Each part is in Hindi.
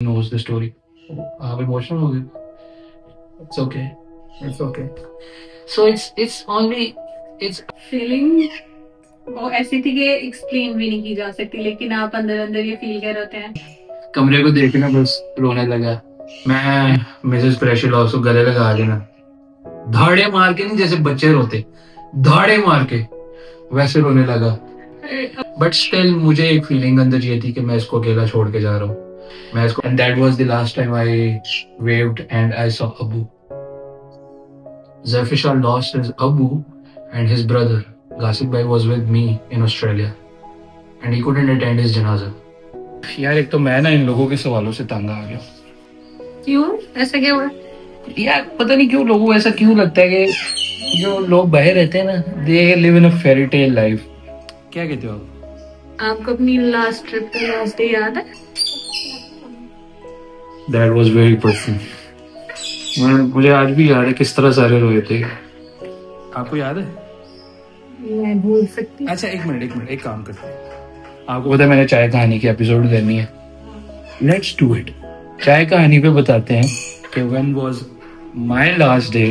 knows the story. आप इमोशनल हो गए. It's okay. It's okay. So it's only it's feeling वो ऐसी थी कि एक्सप्लेन भी नहीं की जा सकती, लेकिन आप अंदर अंदर ये फील कर रहे हैं. कमरे को देख के ना बस रोने लगा. मैं मिसेस प्रेशर लॉस को गले लगा के ना धाड़े मार के, नहीं जैसे बच्चे रोते, धाड़े मार के वैसे रोने लगा. बट स्टिल मुझे एक फीलिंग अंदर ये थी कि मैं इसको अकेला छोड़ के जा रहा हूँ. मैं इसको and that was the last time I waved and I saw Abu. Zafisha lost his Abu and his brother Gasif Bhai was with me in Australia and he couldn't attend his janaza. यार एक तो मैं ना इन लोगों के सवालों से तंग आ गया. क्यों? ऐसा क्या हुआ? यार पता नहीं क्यों लोगों को ऐसा क्यों लगता है कि जो लोग बाहर रहते हैं ना they live in a fairy tale life. क्या कहते हो आप? आपको अपनी लास्ट ट्रिप का लास्ट डे याद है? That was very personal. मुझे आज भी याद है किस तरह सारे रोए थे. आपको याद है? मैं भूल सकती. अच्छा एक मिनट एक काम करते हैं. आपको पता है मैंने चाय कहानी की एपिसोड करनी है. Let's do it. चाय कहानी पे बताते हैं कि when was my last day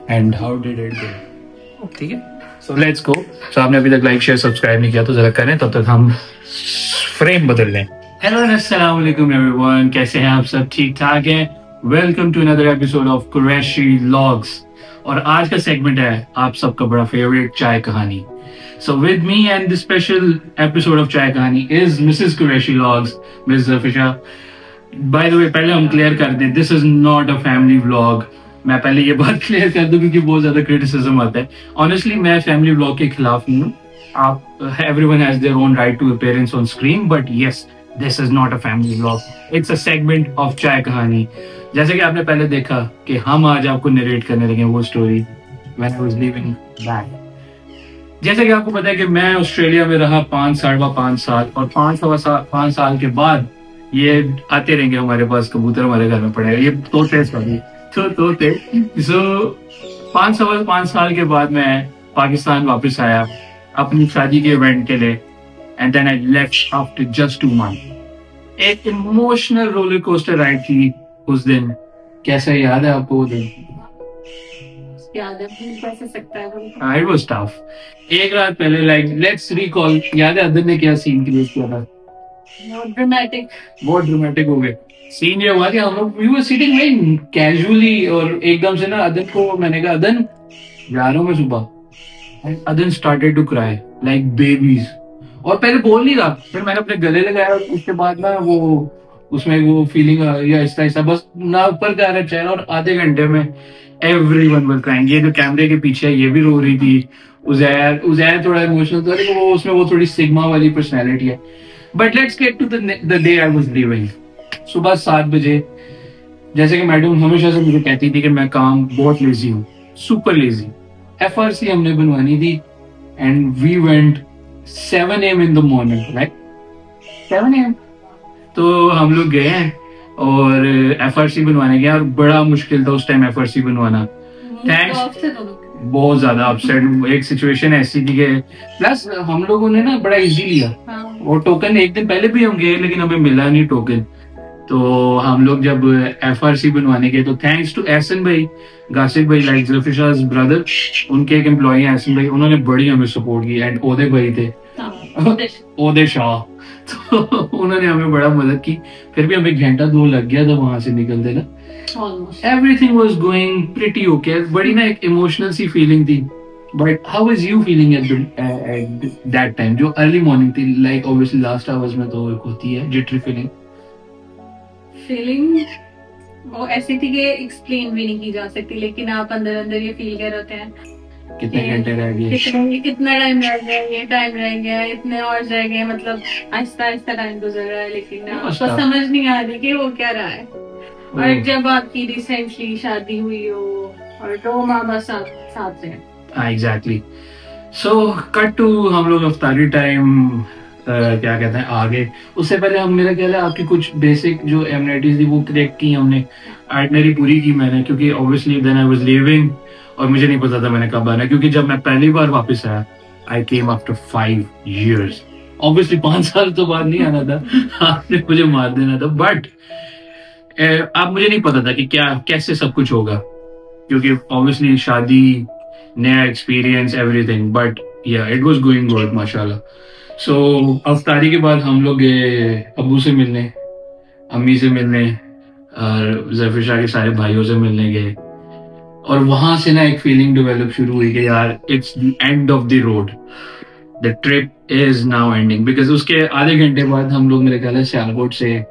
and how did it go. ठीक है, सो लेट्स गो. सो आपने अभी तक लाइक शेयर सब्सक्राइब नहीं किया तो जरा करें, तब तक हम फ्रेम बदल लें. हेलो अस्सलाम वालेकुम एवरीवन, कैसे हैं आप सब? ठीक ठाक हैं. Welcome to another episode of Qureshi vlogs. और आज का सेगमेंट है आप सबका बड़ा favourite Chai Kahani. So with me and the special episode of Chai Kahani is Mrs Qureshi vlogs, Miss Zafisha. By the way पहले हम क्लियर कर दें, this is not a family vlog. मैं पहले ये बात क्लियर कर दूं क्योंकि बहुत ज्यादा क्रिटिसिज्म आता है. ऑनेस्टली मैं फैमिली व्लॉग के खिलाफ नहीं हूँ. आप everyone has their own right to appearance on screen, but yes this is not a family vlog. It's a segment of Chai Kahani. जैसे कि आपने पहले देखा कि हम आज आपको नरेट करने लगे वो story when I was living back. जैसे कि आपको पता है कि मैं ऑस्ट्रेलिया में रहा 5 साल और 5 साल के बाद ये आते रहेंगे हमारे पास. कबूतर हमारे घर में पड़े, ये तोते तोते. सो 5 साल के बाद मैं पाकिस्तान वापस आया अपनी शादी के इवेंट के लिए. And then I left after just 2 month. एक इमोशनल रोलर कोस्टर राइड थी उस दिन. कैसा याद है आपको वो दिन? याद है, कैसे सकता है वो? It was tough. एक रात पहले लाइक लेट्स रिकॉल. याद है अदन ने क्या सीन क्रिएट किया था? बहुत ड्रामेटिक हो गए. सीन ये हुआ कि हम लोग we were sitting very casually और एकदम से ना अदन को मैंने कहा अदन जा रहा हूं मैं सुबह. Adan started to cry like babies. और पहले बोल नहीं रहा, फिर मैंने अपने गले लगाया और उसके बाद ना वो उसमें वो फीलिंग या ऐसा बस ना ऊपर का रहा चेहरा. और आधे घंटे में एवरीवन वर क्राइंग. ये जो कैमरे के पीछे है ये भी रो रही थी. उज़ैर थोड़ा इमोशनल था, लेकिन वो उसमें वो थोड़ी सिग्मा वाली पर्सनैलिटी है. But let's get to the day I was leaving. सुबह 7 बजे. जैसे कि मैडम हमेशा से मुझे कहती थी कि मैं काम बहुत लेजी हूँ, सुपर लेजी. FRC हमने बनवानी थी and we went 7 AM in the morning, right? 7 AM. तो हम लोग गए हैं और FRC बनवाने गए और बड़ा मुश्किल था उस टाइम FRC बनवाना. थैंक्स बहुत ज्यादा अपसेट. एक सिचुएशन ऐसी थी कि प्लस हम लोगों ने ना बड़ा इजी लिया. और टोकन एक दिन पहले भी हम गए लेकिन हमें मिला नहीं टोकन. तो हम लोग जब FRC बनवाने गए तो थैंक्स टू एहसन भाई, गासिफ भाई लाइक ज़फ़िशा's ब्रदर, उनके एक एम्प्लॉई हैं एहसन भाई, उन्होंने बड़ी हमें सपोर्ट की. एंड ओदे भाई थे, ओदे शाह, तो उन्होंने हमें बड़ा मदद की. फिर भी हमें 1-2 लग गया था वहां से निकलते ना. Everything was going pretty okay. बड़ी ना एक इमोशनल सी फीलिंग थी. But how was you feeling at that time? जो अर्ली मॉर्निंग थी, लाइक ऑब्वियसली लास्ट आवर्स में तो एक होती है जिटरी फीलिंग वो ऐसी थी कि एक्सप्लेन भी नहीं की जा सकती, लेकिन आप अंदर अंदर ये फील कर रहे हैं. कितने घंटे रह गए, कितना टाइम रह गया, ये टाइम रह गया, इतने और रह गए. मतलब आहिस्ता आहिस्ता टाइम गुजर रहा है, लेकिन आपको समझ नहीं आ रही कि वो क्या रहा है. और जब आपकी रिसेंटली शादी हुई हो और 2 माँ बस साथ से. हाँ एग्जैक्टली. सो कट टू हम लोग अफ्तारी टाइम क्या कहते हैं आगे. उससे पहले हम मेरा ख्याल है आपकी कुछ बेसिक जो एमिनिटीज थी वो करेक्ट की हमने. आइटनरी पूरी की मैंने, क्योंकि obviously then I was leaving और मुझे नहीं पता था मैंने कब आना. क्योंकि जब मैं पहली बार वापस आया आई केम आफ्टर 5 years. ऑब्वियसली 5 साल तो बाद नहीं आना था. आपने मुझे मार देना था. बट अब मुझे नहीं पता था कि क्या कैसे सब कुछ होगा, क्योंकि ऑब्वियसली शादी, नया एक्सपीरियंस, एवरीथिंग, बट या इट वाज गोइंग गुड माशाल्लाह। सो अफ्तारी के बाद हम लोग गए अबू से मिलने, अम्मी से मिलने, और जफर शाह के सारे भाइयों से मिलने गए। और वहां से ना एक फीलिंग डेवलप शुरू हुई कि यार it's the end of the road, the trip is now ending. Because उसके आधे घंटे बाद हम लोग मेरे ख्याल है सियालकोट से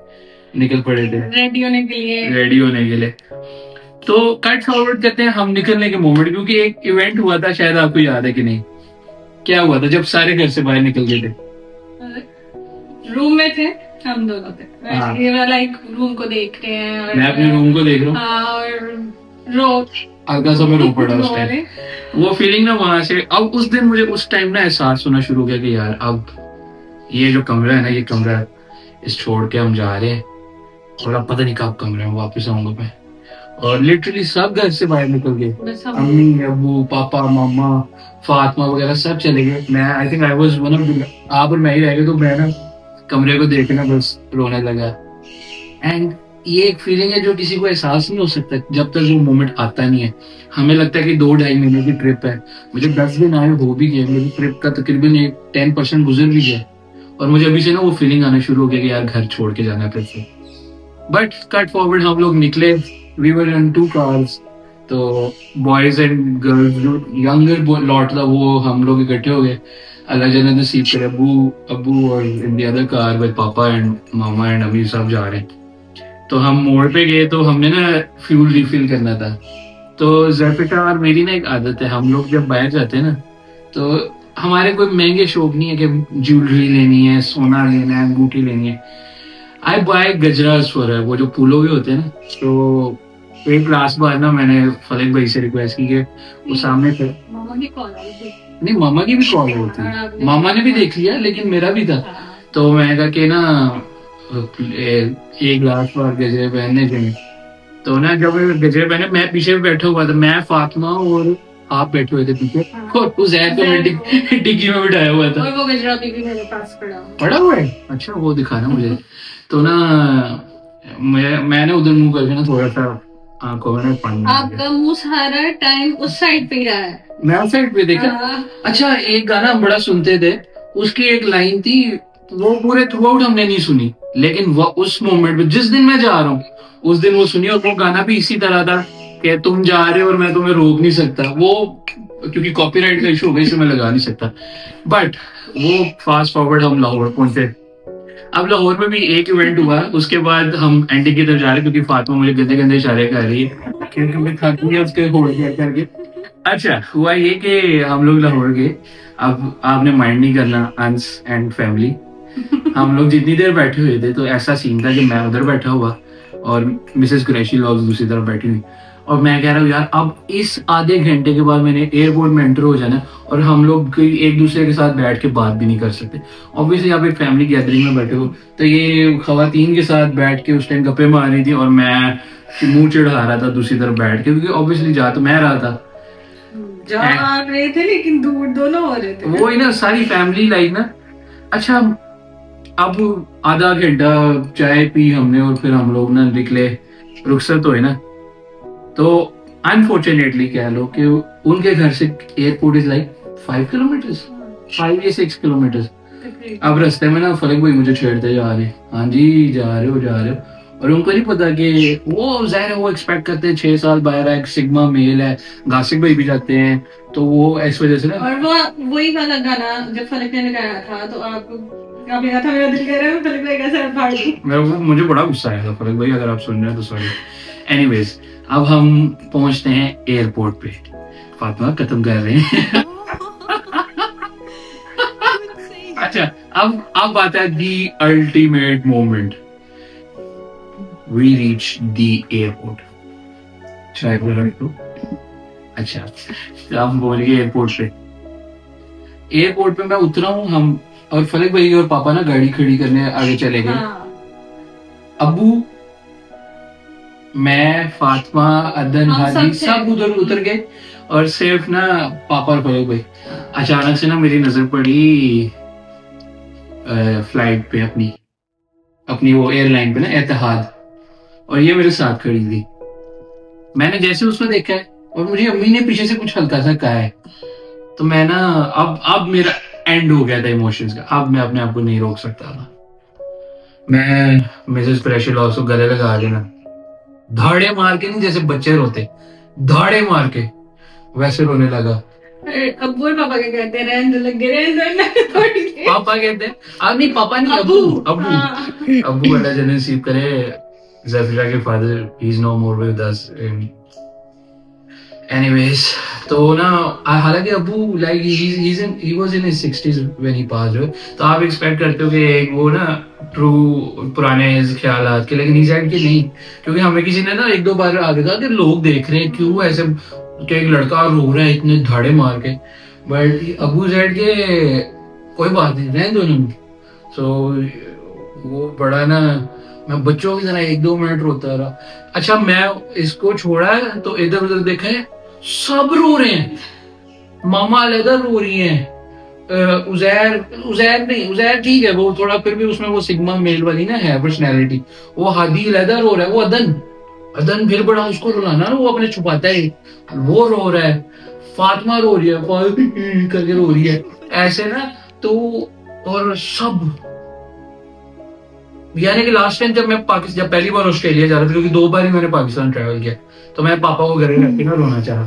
निकल पड़े थे रेडी होने के लिए। तो कट फॉरवर्ड करते हैं हम निकलने के मोमेंट, क्योंकि एक इवेंट हुआ था, शायद आपको याद है कि नहीं, क्या हुआ था जब सारे घर से बाहर निकल गए थे? रूम में थे हम दोनों थे। हाँ। ये वाला एक रूम को देख रहे हैं और मैं अपने रूम को देख रहा हूँ। हाँ, और हल्का सा मैं रो पड़ा उस टाइम। वो फीलिंग ना वहां से, अब उस दिन मुझे उस टाइम ना एहसास होना शुरू हो गया कि यार अब ये जो कमरा है ना, ये कमरा इस छोड़ के हम जा रहे हैं, और अब पता नहीं कब कमरे में वापस आऊंगा मैं। और लिटरली सब घर से बाहर निकल गए, अम्मी, अबू, पापा, मामा, फातिमा वगैरह सब चले गए। मैं I think I was one of the, आप और मैं ही रह गए। तो मैं ना कमरे को देख के ना बस रोने लगा। एंड ये एक फीलिंग है जो किसी को एहसास नहीं हो सकता जब तक वो मोमेंट आता नहीं है। हमें लगता है कि 2-2.5 महीने की ट्रिप है, मुझे 10 दिन आए हो भी गए, मेरी ट्रिप का तकरीबन 10% गुजर भी गया, और मुझे अभी से ना वो फीलिंग आना शुरू हो गया कि यार घर छोड़ के जाना फिर से। बट कट फॉरवर्ड हम लोग निकले, वी वर इन 2 कार्स। तो बॉयज एंड गर्ल्स, जो यंगर लॉट था वो हम लोग इकट्ठे हो गए, अल्लाह जाने नसीब करे। अबू और in the other car with पापा एंड मामा एंड अम्मी सब जा रहे हैं। तो हम मोड़ पे गए, तो हमने ना फ्यूल रिफिल करना था। तो ज़ैफ़िका और मेरी ना एक आदत है, हम लोग जब बाहर जाते हैं ना, तो हमारे कोई महंगे शौक नहीं है कि ज्वेलरी लेनी है, सोना लेना है, अंगूठी लेनी है। आई बाय गजरास फॉर हर, वो जो फूलों के होते हैं ना। तो एक लास्ट बार ना मैंने फलक भाई से रिक्वेस्ट की कि वो सामने थे। मामा की कॉल आई थी। नहीं, मामा की भी कॉल होती, मामा ने भी देख लिया, लेकिन मेरा भी था। तो मैं कहा कि ना एक लास्ट बार गजरे पहनने थे। तो ना जब गजरे पहने, मैं पीछे बैठा हुआ था, मैं, फातिमा और आप बैठे हुए थे पीछे, और उस ऐड को मैं डिग्गी में बिठाया हुआ था। और वो गजरा भी मेरे पास पड़ा हुआ है। अच्छा, वो दिखाना मुझे। तो ना मैंने उधर मुंह करके ना थोड़ा सा आंखों में पानी, आपका मुंह सारा टाइम उस साइड पे रहा है। मैं उस साइड पे देखा। अच्छा, एक गाना हम बड़ा सुनते थे, उसकी एक लाइन थी, वो पूरे थ्रू आउट हमने नहीं सुनी, लेकिन वो उस मोमेंट पे जिस दिन मैं जा रहा हूँ उस दिन वो सुनी। और वो गाना भी इसी तरह था कि तुम जा रहे हो और मैं तुम्हें रोक नहीं सकता। वो क्योंकि कॉपीराइट का इशू हो गया, इसे मैं लगा नहीं सकता। बट वो फास्ट फॉरवर्ड हम लाहौर पहुंचे। अब लाहौर में भी एक इवेंट हुआ, उसके बाद हम एंडी की तरफ जा रहे, क्योंकि फातिमा मुझे गंदे गंदे इशारे कर रही है क्योंकि मैं थक गई उसके होड़ करके। अच्छा, हुआ ये कि हम लोग लाहौर गए। अब आपने माइंड नहीं करना, अंस एंड फैमिली, हम लोग जितनी देर बैठे हुए थे तो ऐसा सीन था कि मैं उधर बैठा हुआ और मिसेस कुरैशी लॉग्स दूसरी तरफ बैठी हुई, और मैं कह रहा हूँ यार अब इस आधे घंटे के बाद मैंने एयरपोर्ट में एंटर हो जाना, और हम लोग एक दूसरे के साथ बैठ के बात भी नहीं कर सकते। ऑब्वियसली आप एक फैमिली गैदरिंग में बैठे हो, तो ये खवातीन के साथ बैठ के उस टाइम गप्पे मार रही थी और मैं मुंह चिढ़ा रहा था दूसरी तरफ बैठ के, क्योंकि ऑब्वियसली जा तो मैं रहा था, जा आप रहे थे लेकिन दूर दोनों हो रहे थे। वो ही ना सारी फैमिली लाइक ना। अच्छा, अब आधा घंटा चाय पी हमने और फिर हम लोग ना निकले, रुखसत हुए ना। तो अनफॉर्चुनेटली कह लो कि उनके घर से एयरपोर्ट इज लाइक 5 किलोमीटर्स, 5 या 6 किलोमीटर्स। अब रास्ते में ना फलक भाई मुझे छेड़ते जा रहे, हाँ जी जा रहे हो, और उनको नहीं पता कि वो जाहिर है वो एक्सपेक्ट करते हैं 6 साल बाहर है, सिग्मा मेल है, गासिक भाई भी जाते हैं, तो वो इस वजह से ना। और वो वही वाला गाना जब फलक ने गाया था, तो आपने कहा था मेरा दिल कह रहा है फलक भाई का सर फाड़ दूं। मुझे बड़ा गुस्सा आया था फलक भाई, अगर आप सुन रहे हैं तो सॉरी। एनीवेज, अब हम पहुंचते हैं एयरपोर्ट पे, फातिमा खत्म कर रहे हैं। अच्छा, अब आता है the ultimate moment, we reach the airport. चाय को रख दो। अच्छा, तो हम पहुंच गए एयरपोर्ट पे मैं उतरा हूँ, हम और फलक भाई और पापा ना गाड़ी खड़ी करने आगे चले गए। अबू, मैं, फातिमा, अदन, हाजी सब उधर उतर गए, और सिर्फ ना पापा और फलक भाई। अचानक से ना मेरी नजर पड़ी फ्लाइट पे, अपनी वो एयरलाइन पे ना, एतिहाद। और ये मेरे साथ खड़ी थी। मैंने जैसे उसको देखा है और मुझे अम्मी ने पीछे से कुछ हल्का सा कहा है, तो मैं ना अब मेरा एंड हो गया था इमोशंस का। अब मैं अपने आप को नहीं रोक सकता था। मैं मिसेस प्रेशर लॉस को गले लगा के ना धाड़े मार के, नहीं जैसे बच्चे रोते धाड़े मार के, वैसे रोने लगा। अब्बू और पापा क्या कहते हैं? रहने लगे रहने पापा कहते हैं अब नहीं, पापा नहीं, अब्बू अब्बू अब्बू अल्लाह जन्नत नसीब करे। ज़फ़िरा के father he is no more with us. Anyways, तो ना हालांकि अबू like he was in his 60s when he passed away, तो आप एक्सपेक्ट करते हो कि एक वो ना ट्रू पुराने ख्यालात के, लेकिन ही सेड कि नहीं, क्योंकि हमें किसी ने ना एक दो बार आगे कहा कि लोग देख रहे हैं क्यों ऐसे कि एक लड़का रो रहा है इतने धाड़े मार के, बट अबू सेड के कोई बात नहीं, रहने दो ना। सो वो बड़ा ना, मैं बच्चों की तरह 1-2 मिनट रोता रहा। अच्छा, मैं इसको छोड़ा है तो इधर उधर देखा है, सब रो रहे हैं। मामा अलग रो रही हैं, उजैर ठीक है, वो थोड़ा फिर भी उसमें वो सिग्मा मेल वाली ना है पर्सनैलिटी। वो हादी अलग रो रहा है, वो अदन फिर बड़ा उसको रुलाना ना, वो अपने छुपाता है, वो रो रहा है। फातिमा रो रही है, करके रो रही है ऐसे ना। तो और सब, यानी कि लास्ट टाइम जब पहली बार ऑस्ट्रेलिया जा रहा था, क्योंकि 2 बार ही मैंने पाकिस्तान ट्रैवल किया, तो मैं पापा को घर रख ना रोना चाहा,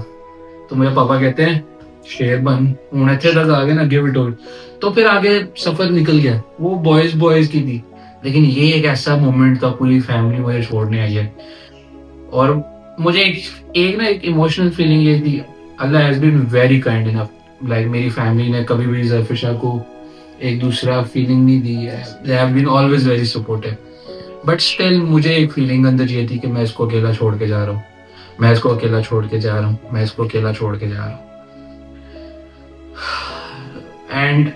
तो मेरे पापा कहते हैं शेर बन, हूं इत्थे तक आ गए ना, गिव इट ऑल। तो फिर आगे सफर निकल गया। वो बॉयज की थी, लेकिन ये एक ऐसा मोमेंट था, पूरी फैमिली मुझे छोड़ने आई है। और मुझे एक इमोशनल फीलिंग ये थी, Allah has been very kind enough, like मेरी फैमिली ने कभी भी ज़फ़िशा को एक दूसरा फीलिंग नहीं दी है। They have been always very supportive, but still मुझे एक फीलिंग अंदर ये थी कि मैं इसको अकेला छोड़ के जा रहा हूँ, मैं इसको अकेला छोड़ के जा रहा हूँ, मैं इसको अकेला छोड़ के जा रहा हूँ। And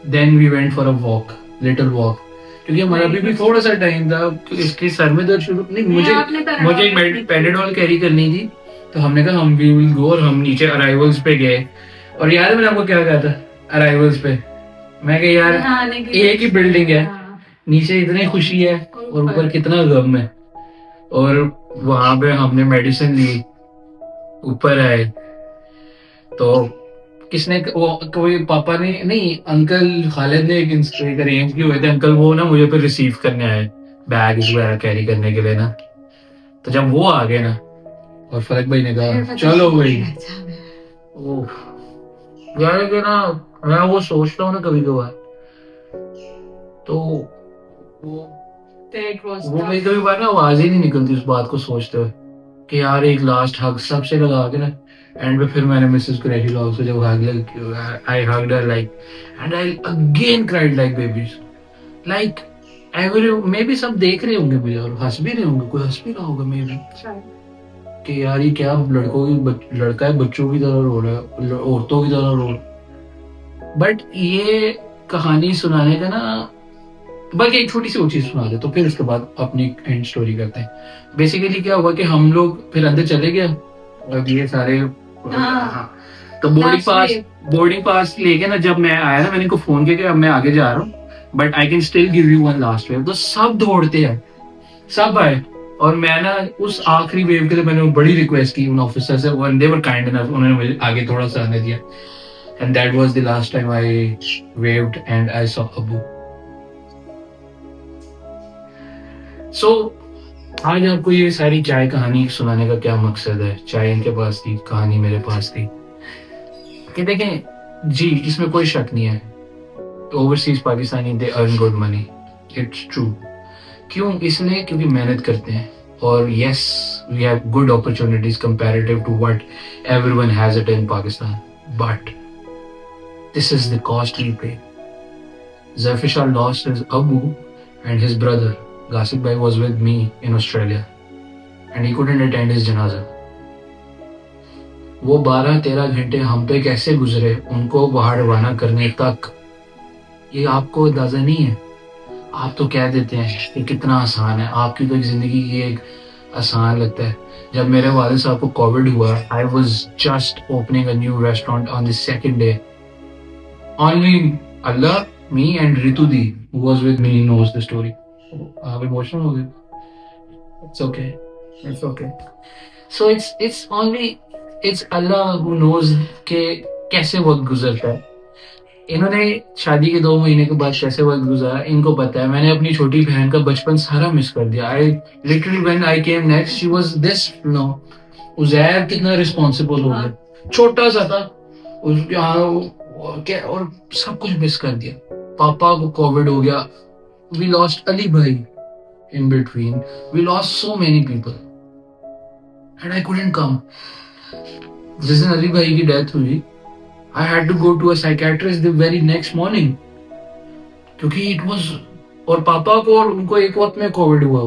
then we went for a walk, little walk, क्योंकि हमारा अभी भी थोड़ा सा टाइम था। इसके सर में दर्द शुरू नहीं, मुझे एक पेनाडोल कैरी करनी थी, तो हमने कहा हम वी विल गो, और हम नीचे अराइवल्स पे गए। और याद है मैंने आपको क्या कहा था अराइवल्स पे? मैं कहा यार एक ही बिल्डिंग है, नीचे इतनी खुशी है और ऊपर कितना गम है। और वहां पे हमने मेडिसिन ली, ऊपर आए तो किसने कोई पापा ने नहीं, अंकल खालिद ने एक अरेंज किए हुए थे। अंकल वो ना मुझे फिर रिसीव करने आए, बैग वगैरह कैरी करने के लिए ना। तो जब वो आ गए ना, और फरक भाई ने कहा चलो भाई, यार कि ना मैं वो सोचता हूँ ना कभी कभार, तो वो मेरी कभी बार ना आवाज ही नहीं निकलती उस बात को सोचते हुए कि यार एक लास्ट हग सबसे लगा के ना। एंड पे फिर मैंने मिसेस कुरैशी लॉग से जब I hugged her like, and I again cried like babies, like every, maybe सब देख रहे होंगे मुझे और हंस भी रहे होंगे, कोई हंस भी रहा होगा मे बी कि यार ये क्या लड़का है, बच्चों की तरह रो रहा है, औरतों की तरह रो रहा है। बट ये कहानी सुनाने का ना, बल्कि एक छोटी सी और चीज सुना दे तो फिर उसके बाद अपनी एंड स्टोरी करते हैं। बेसिकली क्या हुआ कि हम लोग फिर अंदर चले गए, अब ये सारे तो बोर्डिंग पास लेके ना, जब मैं आया ना मैंने इनको फोन किया कि अब मैं आगे जा रहा हूँ, but I can still give you one last wave. तो सब दौड़ते हैं, सब आए, और मैं ना उस आखिरी वेव के लिए मैंने बड़ी रिक्वेस्ट की उन ऑफिसर से, और दे वर काइंड इनफ, उन्होंने मुझे आगे थोड़ा सा आने दिया। And that was the last time I waved and I saw Abbu. So आज आपको ये सारी चाय कहानी सुनाने का क्या मकसद है? चाय इनके पास थी, कहानी मेरे पास थी, कि देखें जी इसमें कोई शक नहीं है, overseas Pakistani they earn good money, it's true. क्यों? इसलिए क्योंकि मेहनत करते हैं, और yes we have good opportunities comparative to what everyone has it in Pakistan, but this is the cost we pay. Zafisha lost his Abbu and his brother Gasik Bhai was with me in Australia and he couldn't attend his janaza. वो 12-13 घंटे हम पे कैसे गुजरे उनको बाहर रवाना करने तक, ये आपको अंदाजा नहीं है। आप तो कह देते हैं कि कितना आसान है, आपकी तो एक जिंदगी ये एक आसान लगता है। जब मेरे वालिद साहब को कोविड हुआ, I was just opening a new restaurant on the second day, only Allah, me and Ritu the who was with me knows the story. आप इमोशनल हो गए। It's okay. It's okay. So it's Allah who knows के कैसे वक्त गुजरता है. इन्होंने शादी के 2 महीने के बाद कैसे वक्त गुजारा इनको पता है. मैंने अपनी छोटी बहन का बचपन सारा मिस कर दिया. I literally when I came next she was this Uzair कितना रिस्पॉन्सिबल हो गया. छोटा सा था उसके और सब कुछ मिस कर दिया. पापा को कोविड हो गया. We lost Ali भाई in between. We lost so many people and I couldn't come. जिस दिन अली भाई की डेथ हुई I had to go to a psychiatrist the very next morning क्योंकि it was और पापा को और उनको एक वक्त में कोविड हुआ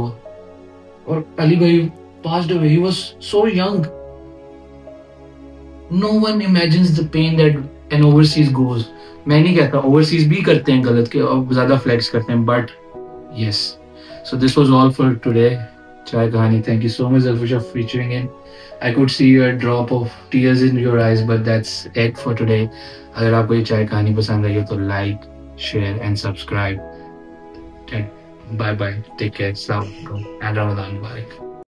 और अली भाई passed away. He was so young. No one imagines the pain that an overseas goes. मैं नहीं कहता overseas भी करते हैं गलत के और ज्यादा flex करते हैं but yes. So this was all for today. Chai Kahani. Thank you so much, Zulfusha, for featuring in. I could see a drop of tears in your eyes, but that's it for today. अगर आपको ये चाय कहानी पसंद आई हो तो like, share and subscribe. Bye bye. Take care. Assalamu alaikum and Ramadan Mubarak.